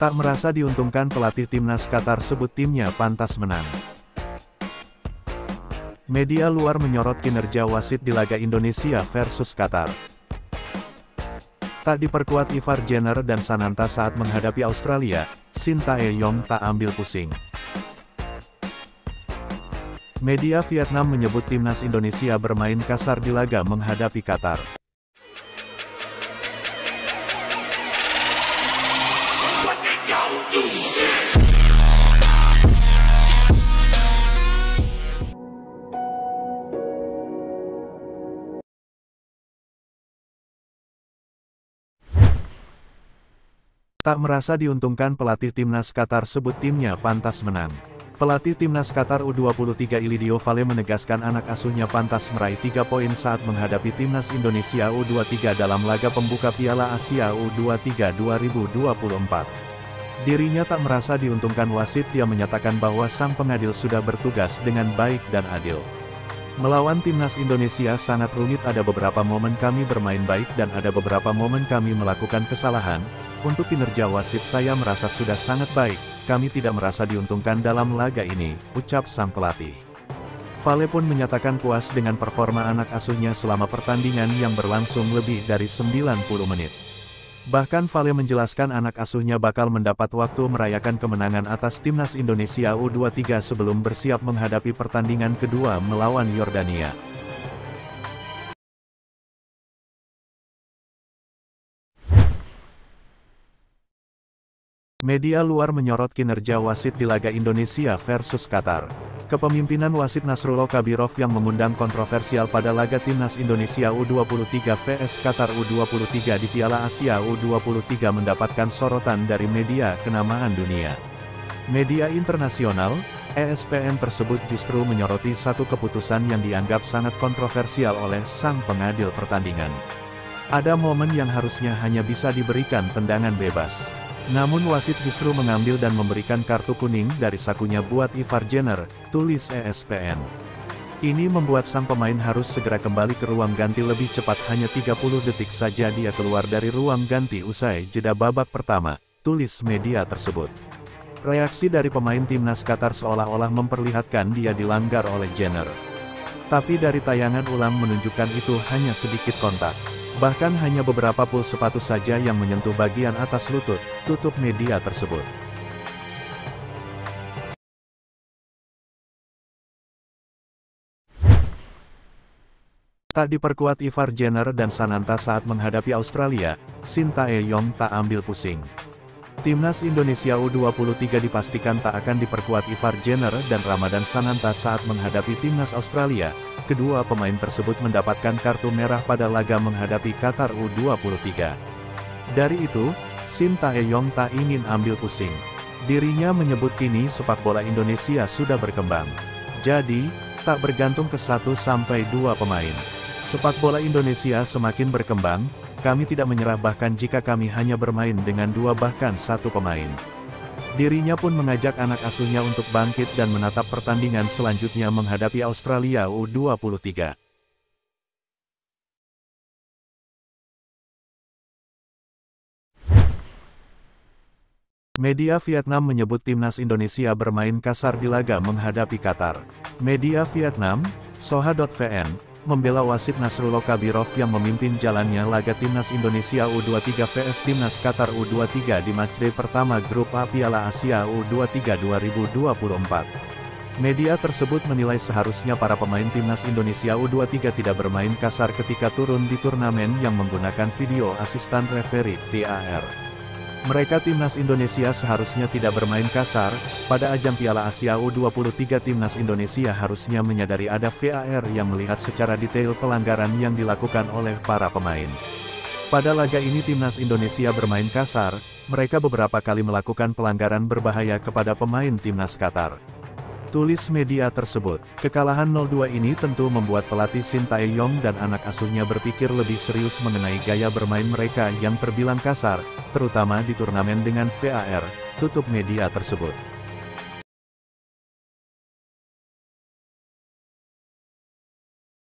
Tak merasa diuntungkan, pelatih timnas Qatar sebut timnya pantas menang. Media luar menyorot kinerja wasit di laga Indonesia versus Qatar. Tak diperkuat Ivar Jenner dan Sananta saat menghadapi Australia, Shin Tae-yong tak ambil pusing. Media Vietnam menyebut timnas Indonesia bermain kasar di laga menghadapi Qatar. Tak merasa diuntungkan, pelatih timnas Qatar sebut timnya pantas menang. Pelatih timnas Qatar U23 Ilidio Vale menegaskan anak asuhnya pantas meraih 3 poin saat menghadapi timnas Indonesia U23 dalam laga pembuka Piala Asia U23 2024. Dirinya tak merasa diuntungkan wasit. Dia menyatakan bahwa sang pengadil sudah bertugas dengan baik dan adil. Melawan timnas Indonesia sangat rumit, ada beberapa momen kami bermain baik dan ada beberapa momen kami melakukan kesalahan. Untuk kinerja wasit saya merasa sudah sangat baik, kami tidak merasa diuntungkan dalam laga ini, ucap sang pelatih. Vale pun menyatakan puas dengan performa anak asuhnya selama pertandingan yang berlangsung lebih dari 90 menit. Bahkan Vale menjelaskan anak asuhnya bakal mendapat waktu merayakan kemenangan atas timnas Indonesia U23 sebelum bersiap menghadapi pertandingan kedua melawan Yordania. Media luar menyorot kinerja wasit di laga Indonesia versus Qatar. Kepemimpinan wasit Nasrullah Kabirov yang mengundang kontroversial pada laga timnas Indonesia U23 vs Qatar U23 di Piala Asia U23 mendapatkan sorotan dari media kenamaan dunia. Media internasional, ESPN tersebut justru menyoroti satu keputusan yang dianggap sangat kontroversial oleh sang pengadil pertandingan. Ada momen yang harusnya hanya bisa diberikan tendangan bebas. Namun wasit justru mengambil dan memberikan kartu kuning dari sakunya buat Ivar Jenner, tulis ESPN. Ini membuat sang pemain harus segera kembali ke ruang ganti lebih cepat, hanya 30 detik saja dia keluar dari ruang ganti usai jeda babak pertama, tulis media tersebut. Reaksi dari pemain timnas Qatar seolah-olah memperlihatkan dia dilanggar oleh Jenner. Tapi dari tayangan ulang menunjukkan itu hanya sedikit kontak. Bahkan hanya beberapa pul sepatu saja yang menyentuh bagian atas lutut, tutup media tersebut. Tak diperkuat Ivar Jenner dan Sananta saat menghadapi Australia, Shin Tae-yong tak ambil pusing. Timnas Indonesia U23 dipastikan tak akan diperkuat Ivar Jenner dan Ramadan Sananta saat menghadapi timnas Australia. Kedua pemain tersebut mendapatkan kartu merah pada laga menghadapi Qatar U23. Dari itu, Shin Tae-yong tak ingin ambil pusing. Dirinya menyebut kini sepak bola Indonesia sudah berkembang. Jadi, tak bergantung ke 1 sampai 2 pemain. Sepak bola Indonesia semakin berkembang, kami tidak menyerah bahkan jika kami hanya bermain dengan 2 bahkan 1 pemain. Dirinya pun mengajak anak asuhnya untuk bangkit dan menatap pertandingan selanjutnya menghadapi Australia U23. Media Vietnam menyebut timnas Indonesia bermain kasar di laga menghadapi Qatar. Media Vietnam, Soha.vn, membela wasit Nasrullah Kabirov yang memimpin jalannya laga timnas Indonesia U23 vs timnas Qatar U23 di matchday pertama grup A Piala Asia U23 2024. Media tersebut menilai seharusnya para pemain timnas Indonesia U23 tidak bermain kasar ketika turun di turnamen yang menggunakan video asisten referee (VAR). Mereka timnas Indonesia seharusnya tidak bermain kasar. Pada ajang Piala Asia U23 timnas Indonesia harusnya menyadari ada VAR yang melihat secara detail pelanggaran yang dilakukan oleh para pemain. Pada laga ini timnas Indonesia bermain kasar, mereka beberapa kali melakukan pelanggaran berbahaya kepada pemain timnas Qatar. Tulis media tersebut. Kekalahan 0-2 ini tentu membuat pelatih Shin Tae-yong dan anak asuhnya berpikir lebih serius mengenai gaya bermain mereka yang terbilang kasar, terutama di turnamen dengan VAR, tutup media tersebut.